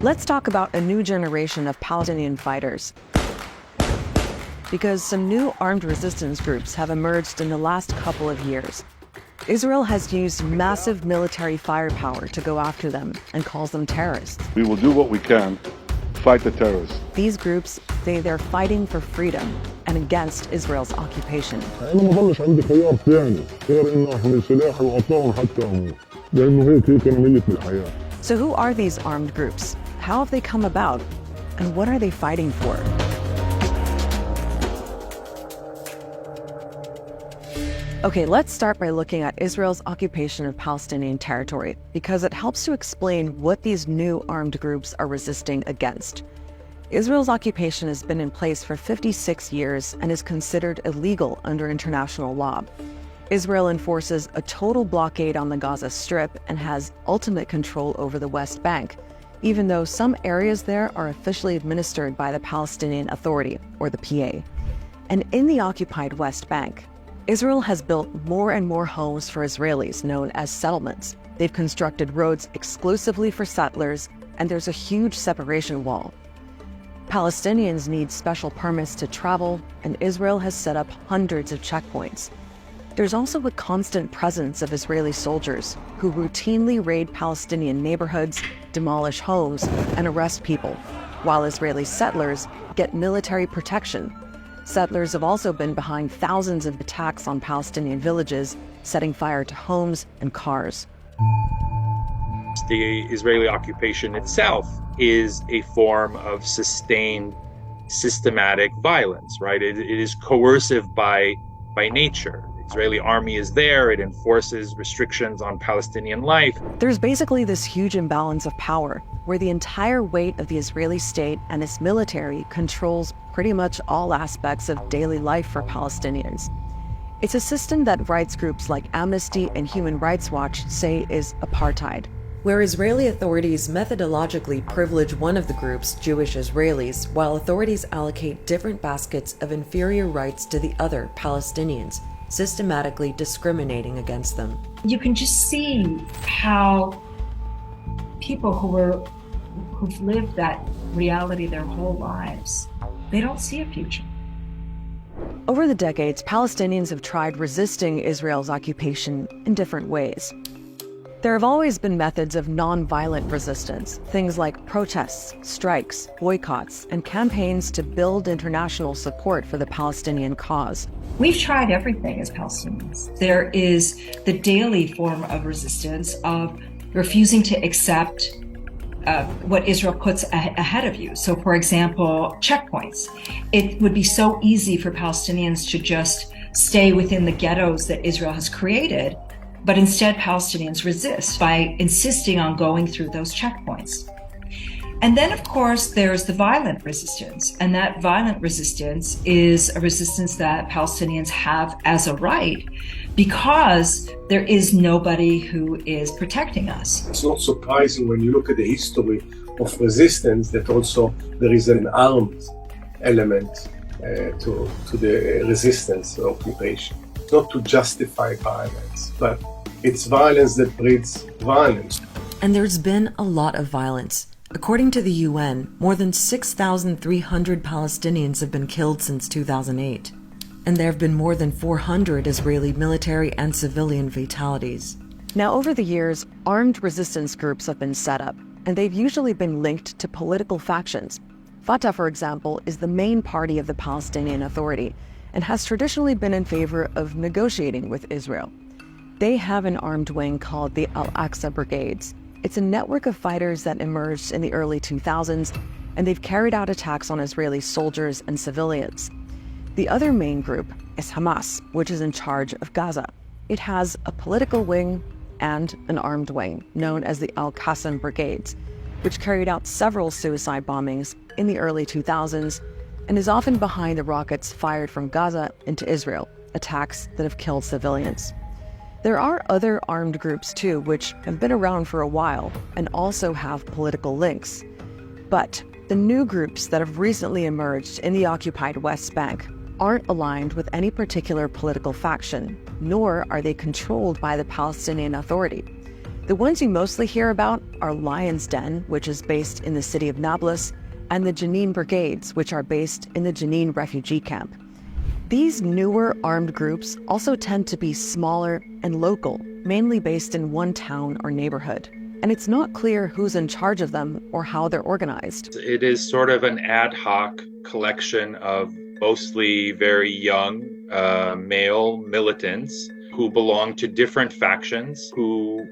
Let's talk about a new generation of Palestinian fighters, because some new armed resistance groups have emerged in the last couple of years. Israel has used massive military firepower to go after them and calls them terrorists. We will do what we can to fight the terrorists. These groups say they're fighting for freedom and against Israel's occupation. أنا ما ظلش عندي خيار ثاني غير إنه أحمل سلاحي وأطلعهم حتى أموت، لأنه هيك هي كمية الحياة. So who are these armed groups? How have they come about? And what are they fighting for? Okay, let's start by looking at Israel's occupation of Palestinian territory, because it helps to explain what these new armed groups are resisting against. Israel's occupation has been in place for 56 years and is considered illegal under international law. Israel enforces a total blockade on the Gaza Strip and has ultimate control over the West Bank, even though some areas there are officially administered by the Palestinian Authority, or the PA. And in the occupied West Bank, Israel has built more and more homes for Israelis, known as settlements. They've constructed roads exclusively for settlers, and there's a huge separation wall. Palestinians need special permits to travel, and Israel has set up hundreds of checkpoints. There's also a constant presence of Israeli soldiers who routinely raid Palestinian neighborhoods, demolish homes, and arrest people, while Israeli settlers get military protection. Settlers have also been behind thousands of attacks on Palestinian villages, setting fire to homes and cars. The Israeli occupation itself is a form of sustained, systematic violence, right? It is coercive by nature. The Israeli army is there, it enforces restrictions on Palestinian life. There's basically this huge imbalance of power, where the entire weight of the Israeli state and its military controls pretty much all aspects of daily life for Palestinians. It's a system that rights groups like Amnesty and Human Rights Watch say is apartheid, where Israeli authorities methodologically privilege one of the groups, Jewish Israelis, while authorities allocate different baskets of inferior rights to the other, Palestinians, systematically discriminating against them. You can just see how people who've lived that reality their whole lives, they don't see a future. Over the decades, Palestinians have tried resisting Israel's occupation in different ways. There have always been methods of non-violent resistance, things like protests, strikes, boycotts, and campaigns to build international support for the Palestinian cause. We've tried everything as Palestinians. There is the daily form of resistance of refusing to accept what Israel puts ahead of you. So, for example, checkpoints. It would be so easy for Palestinians to just stay within the ghettos that Israel has created, but instead Palestinians resist by insisting on going through those checkpoints. And then, of course, there's the violent resistance. And that violent resistance is a resistance that Palestinians have as a right because there is nobody who is protecting us. It's not surprising when you look at the history of resistance that also there is an armed element to the resistance or occupation. Not to justify violence, but it's violence that breeds violence. And there's been a lot of violence. According to the UN, more than 6,300 Palestinians have been killed since 2008. And there have been more than 400 Israeli military and civilian fatalities. Now, over the years, armed resistance groups have been set up, and they've usually been linked to political factions. Fatah, for example, is the main party of the Palestinian Authority and has traditionally been in favor of negotiating with Israel. They have an armed wing called the Al-Aqsa Brigades. It's a network of fighters that emerged in the early 2000s, and they've carried out attacks on Israeli soldiers and civilians. The other main group is Hamas, which is in charge of Gaza. It has a political wing and an armed wing, known as the Al-Qassam Brigades, which carried out several suicide bombings in the early 2000s and is often behind the rockets fired from Gaza into Israel, attacks that have killed civilians. There are other armed groups too, which have been around for a while and also have political links. But the new groups that have recently emerged in the occupied West Bank aren't aligned with any particular political faction, nor are they controlled by the Palestinian Authority. The ones you mostly hear about are Lion's Den, which is based in the city of Nablus, and the Jenin Brigades, which are based in the Jenin refugee camp. These newer armed groups also tend to be smaller and local, mainly based in one town or neighborhood. And it's not clear who's in charge of them or how they're organized. It is sort of an ad hoc collection of mostly very young male militants who belong to different factions, who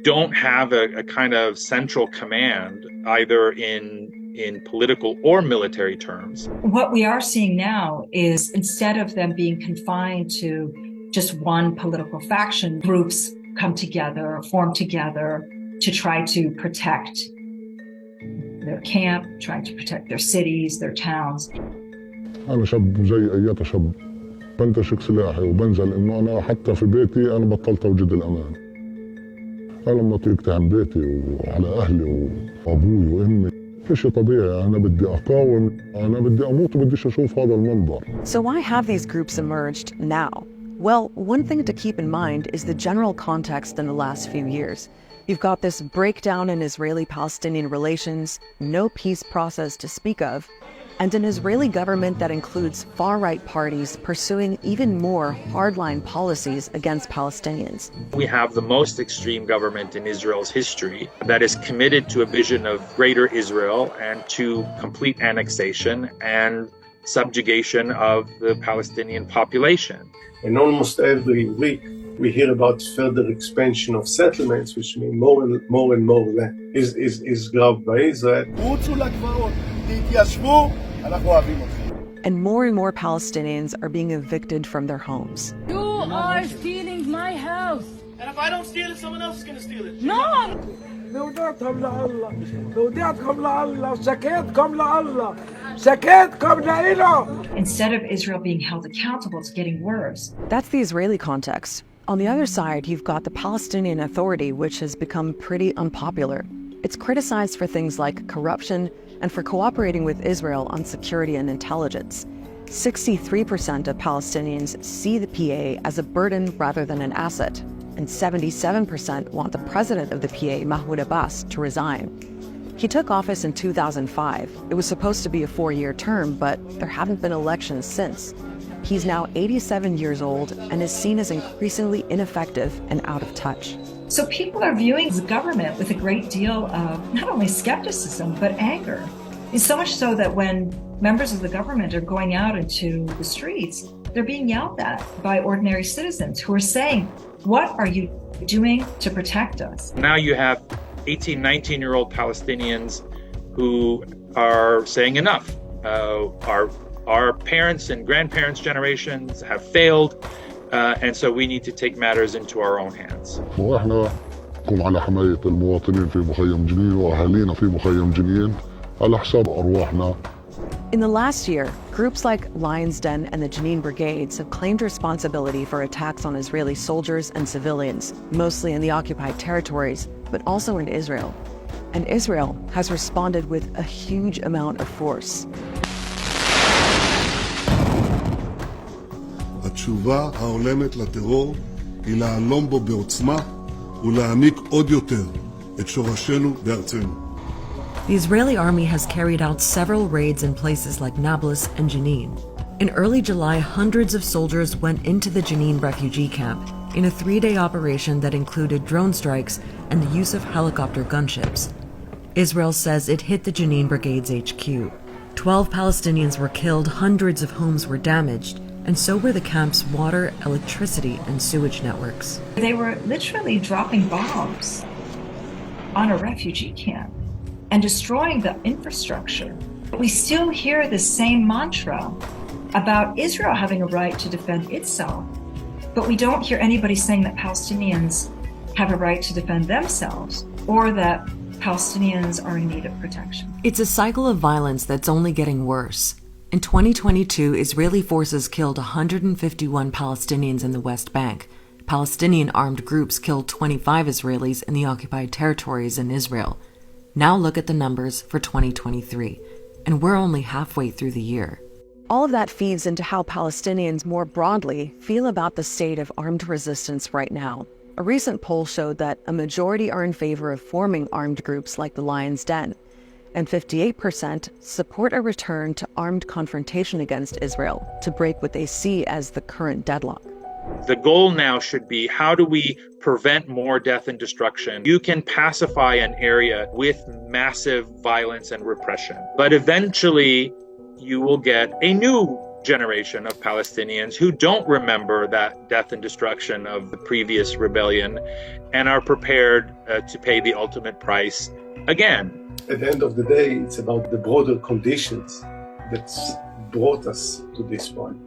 don't have a kind of central command, either in political or military terms. What we are seeing now is, instead of them being confined to just one political faction, groups come together, form together to try to protect their camp, trying to protect their cities, their towns. أنا شاب زي أي شاب بنتشك سلاحي وبنزل إنه أنا حتى في بيتي أنا بطلت أوجد الأمان. أنا لما طلقت عن بيتي وعلى أهلي وأبوي وأمي شيء طبيعي، أنا بدي أقاوم، أنا بدي أموت وبديش أشوف هذا المنظر. So why have these groups emerged now? Well, one thing to keep in mind is the general context in the last few years. You've got this breakdown in Israeli-Palestinian relations, no peace process to speak of, and an Israeli government that includes far-right parties pursuing even more hardline policies against Palestinians. We have the most extreme government in Israel's history that is committed to a vision of greater Israel and to complete annexation and subjugation of the Palestinian population. And almost every week we hear about further expansion of settlements, which mean more and more land is grabbed by Israel. And more Palestinians are being evicted from their homes. You are stealing my house. And if I don't steal it, someone else is going to steal it. No! Instead of Israel being held accountable, it's getting worse. That's the Israeli context. On the other side, you've got the Palestinian Authority, which has become pretty unpopular. It's criticized for things like corruption and for cooperating with Israel on security and intelligence. 63% of Palestinians see the PA as a burden rather than an asset, and 77% want the president of the PA, Mahmoud Abbas, to resign. He took office in 2005. It was supposed to be a 4-year term, but there haven't been elections since. He's now 87 years old and is seen as increasingly ineffective and out of touch. So people are viewing the government with a great deal of not only skepticism, but anger. It's so much so that when members of the government are going out into the streets, they're being yelled at by ordinary citizens who are saying, "What are you doing to protect us?" Now you have 18, 19-year-old Palestinians who are saying enough. Our parents and grandparents' generations have failed, and so we need to take matters into our own hands. وإحنا نقوم على حماية المواطنين في مخيم جنين وأهالينا في مخيم جنين على حساب أرواحنا. In the last year, groups like Lion's Den and the Jenin Brigades have claimed responsibility for attacks on Israeli soldiers and civilians, mostly in the occupied territories, but also in Israel. And Israel has responded with a huge amount of force. התשובה ההולמת לטרור היא להלום בו בעוצמה ולהעמיק עוד יותר את שורשינו בארצנו. The Israeli army has carried out several raids in places like Nablus and Jenin. In early July, hundreds of soldiers went into the Jenin refugee camp in a 3-day operation that included drone strikes and the use of helicopter gunships. Israel says it hit the Jenin Brigade's HQ. 12 Palestinians were killed, hundreds of homes were damaged, and so were the camp's water, electricity, and sewage networks. They were literally dropping bombs on a refugee camp and destroying the infrastructure. We still hear the same mantra about Israel having a right to defend itself, but we don't hear anybody saying that Palestinians have a right to defend themselves or that Palestinians are in need of protection. It's a cycle of violence that's only getting worse. In 2022, Israeli forces killed 151 Palestinians in the West Bank. Palestinian armed groups killed 25 Israelis in the occupied territories in Israel. Now look at the numbers for 2023, and we're only halfway through the year. All of that feeds into how Palestinians more broadly feel about the state of armed resistance right now. A recent poll showed that a majority are in favor of forming armed groups like the Lion's Den, and 58% support a return to armed confrontation against Israel to break what they see as the current deadlock. The goal now should be, how do we prevent more death and destruction? You can pacify an area with massive violence and repression, but eventually you will get a new generation of Palestinians who don't remember that death and destruction of the previous rebellion and are prepared to pay the ultimate price again. At the end of the day, it's about the broader conditions that's brought us to this point.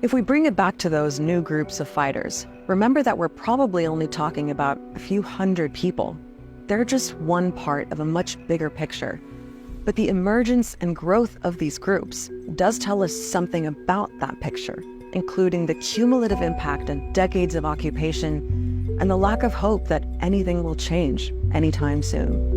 If we bring it back to those new groups of fighters, remember that we're probably only talking about a few hundred people. They're just one part of a much bigger picture. But the emergence and growth of these groups does tell us something about that picture, including the cumulative impact of decades of occupation and the lack of hope that anything will change anytime soon.